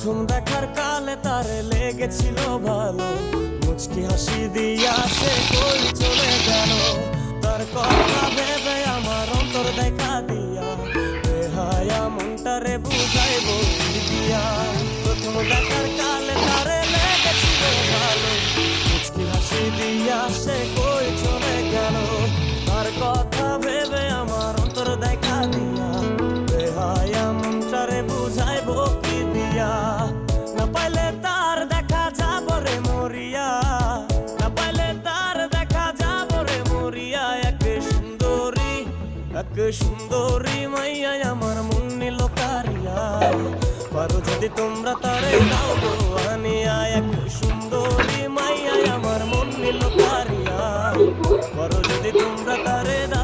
প্রথম দেখার কালে তারে লেগেছিল ভালো, মুচকি হাসি দিয়া সে কই চলে গেল। তার কথা ভেবে আমার অন্তর দেখা দিয়া বেহায়া মনটারে বুঝাইব কি দিয়া। প্রথম দেখার কালে তারে লেগেছিল ভালো, মুচকি হাসি দিয়া সে কই চলে গেল। তার কথা ভেবে আমার অন্তর দেখা দিয়া বেহায়া মনটারে বুঝাইব কি দিয়া। না পাইলে তার দেখা যাব রে মরিয়া, না পাইলে তার দেখা যাব রে মরিয়া। এক সুন্দরী মাইয়া আমার মন নিল কারিয়া, পারো যদি তোমরা তারে দাও গো আনিয়া। এক সুন্দরী মাইয়া আমার মন নিল কারিয়া, পারো যদি তোমরা তারে দাও।